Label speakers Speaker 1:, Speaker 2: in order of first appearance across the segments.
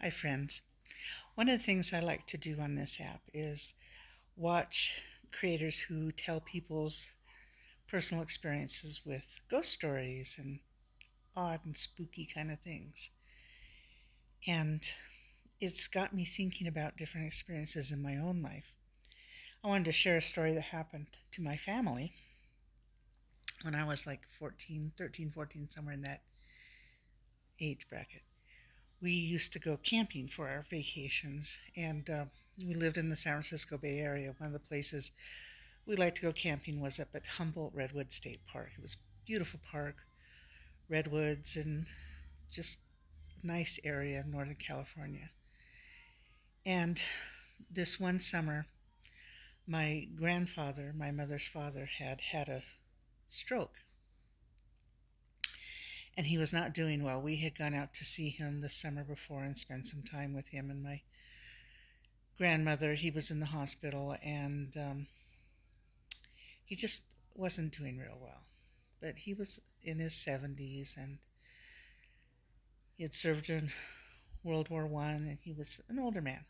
Speaker 1: Hi, friends. One of the things I like to do on this app is watch creators who tell people's personal experiences with ghost stories and odd and spooky kind of things. And it's got me thinking about different experiences in my own life. I wanted to share a story that happened to my family when I was like 14, 13, 14, somewhere in that age bracket. We used to go camping for our vacations, and we lived in the San Francisco Bay Area. One of the places we liked to go camping was up at Humboldt Redwood State Park. It was a beautiful park, redwoods, and just a nice area in Northern California. And this one summer, my grandfather, my mother's father, had had a stroke, and he was not doing well. We had gone out to see him the summer before and spent some time with him and my grandmother. He was in the hospital, and he just wasn't doing real well. But he was in his 70s, and he had served in World War One, and he was an older man.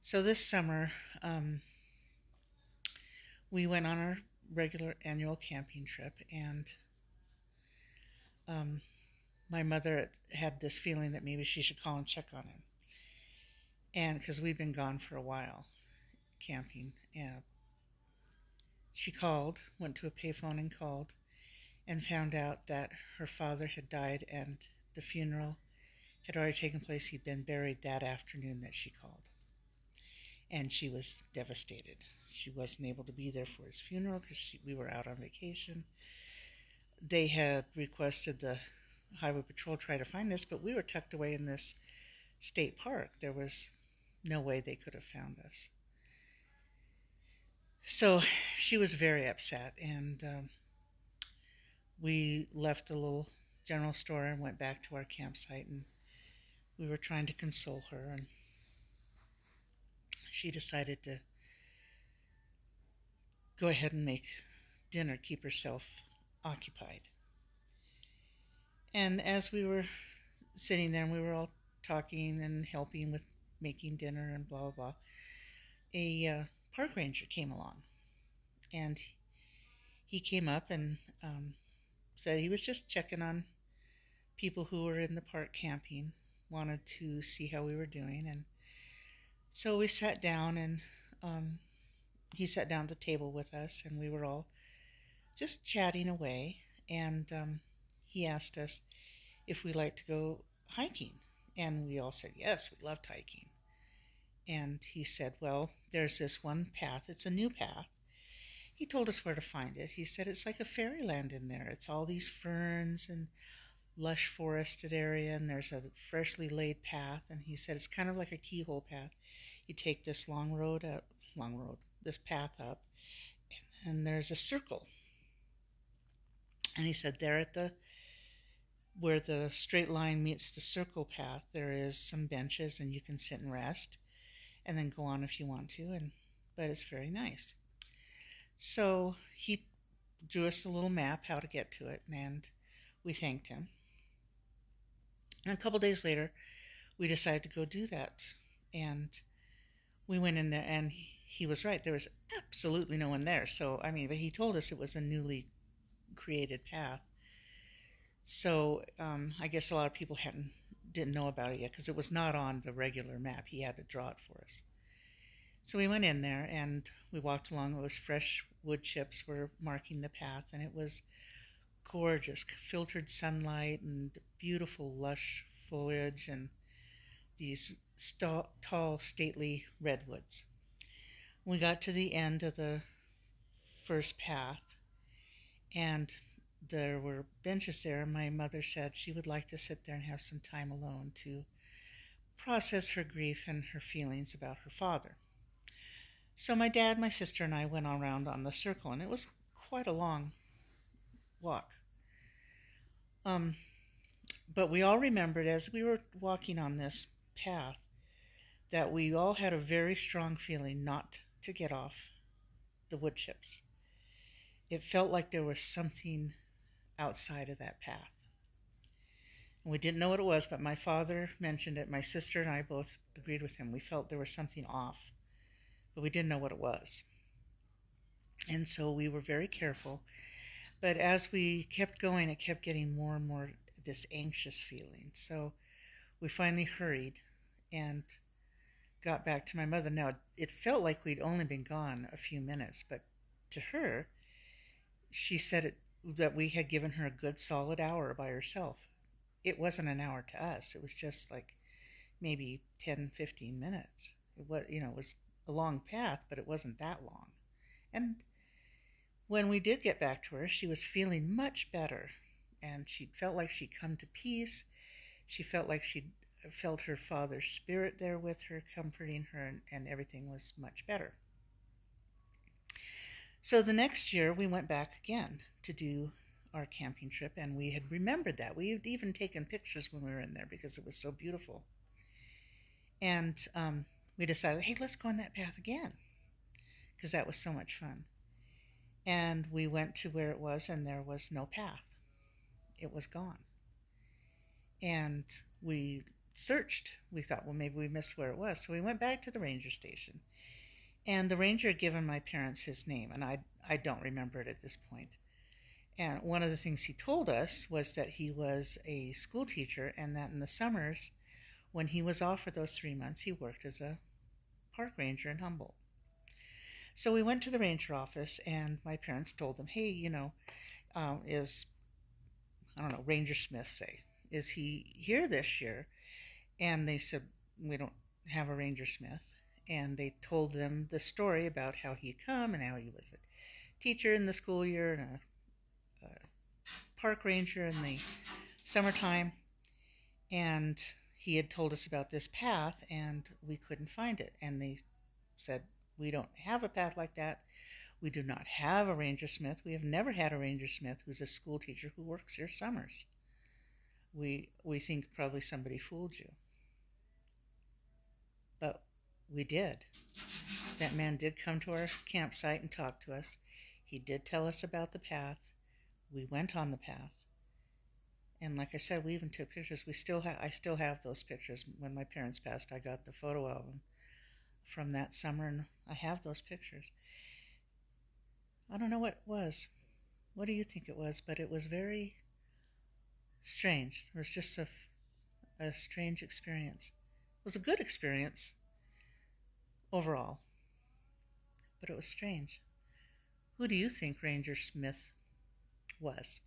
Speaker 1: So this summer, we went on our regular annual camping trip, and um, my mother had this feeling that maybe she should call and check on him. And because we'd been gone for a while camping, and she called, went to a payphone and called, and found out that her father had died and the funeral had already taken place. He'd been buried that afternoon that she called. And she was devastated. She wasn't able to be there for his funeral because we were out on vacation. They had requested the Highway Patrol try to find us, but we were tucked away in this state park. There was no way they could have found us. So she was very upset, and we left the little general store and went back to our campsite, and we were trying to console her, and she decided to go ahead and make dinner, keep herself occupied. And as we were sitting there and we were all talking and helping with making dinner and blah, blah, blah, a park ranger came along. And he came up and said he was just checking on people who were in the park camping, wanted to see how we were doing. And so we sat down, and he sat down at the table with us, and we were all just chatting away. And he asked us if we liked to go hiking. And we all said, yes, we loved hiking. And he said, well, there's this one path. It's a new path. He told us where to find it. He said it's like a fairyland in there. It's all these ferns and lush forested area, and there's a freshly laid path. And he said it's kind of like a keyhole path. You take this this path up, and there's a circle. And he said there at the where the straight line meets the circle path, there is some benches, and you can sit and rest, and then go on if you want to. But it's very nice. So he drew us a little map how to get to it, and we thanked him. And a couple days later, we decided to go do that. And we went in there, and he was right. There was absolutely no one there. So, but he told us it was a newly created path. So I guess a lot of people didn't know about it yet because it was not on the regular map. He had to draw it for us. So we went in there and we walked along. It was fresh wood chips were marking the path, and it was gorgeous, filtered sunlight and beautiful lush foliage and these tall, stately redwoods. We got to the end of the first path, and there were benches there, and my mother said she would like to sit there and have some time alone to process her grief and her feelings about her father. So my dad, my sister, and I went around on the circle, and it was quite a long walk. But we all remembered as we were walking on this path that we all had a very strong feeling not to get off the wood chips. It felt like there was something outside of that path. We didn't know what it was, but my father mentioned it. My sister and I both agreed with him. We felt there was something off, but we didn't know what it was. And so we were very careful. But as we kept going, it kept getting more and more this anxious feeling. So we finally hurried and got back to my mother. Now, it felt like we'd only been gone a few minutes, but to her, she said that we had given her a good solid hour by herself. It wasn't an hour to us. It was just like maybe 10, 15 minutes. It was a long path, but it wasn't that long. And when we did get back to her, she was feeling much better, and she felt like she'd come to peace. She felt like she'd felt her father's spirit there with her, comforting her, and everything was much better. So the next year, we went back again to do our camping trip, and we had remembered that. We had even taken pictures when we were in there because it was so beautiful. And we decided, hey, let's go on that path again because that was so much fun. And we went to where it was, and there was no path. It was gone. And we searched. We thought, well, maybe we missed where it was. So we went back to the ranger station. And the ranger had given my parents his name, and I don't remember it at this point. And one of the things he told us was that he was a school teacher, and that in the summers, when he was off for those 3 months, he worked as a park ranger in Humboldt. So we went to the ranger office, and my parents told them, hey, I don't know, Ranger Smith say, is he here this year? And they said, we don't have a Ranger Smith. And they told them the story about how he'd come and how he was a teacher in the school year and a park ranger in the summertime. And he had told us about this path, and we couldn't find it. And they said, we don't have a path like that. We do not have a Ranger Smith. We have never had a Ranger Smith who's a school teacher who works here summers. We think probably somebody fooled you. But we did. That man did come to our campsite and talk to us. He did tell us about the path. We went on the path. And like I said, we even took pictures. I still have those pictures. When my parents passed, I got the photo album from that summer, and I have those pictures. I don't know what it was. What do you think it was? But it was very strange. It was just a strange experience. It was a good experience overall, but it was strange. Who do you think Ranger Smith was?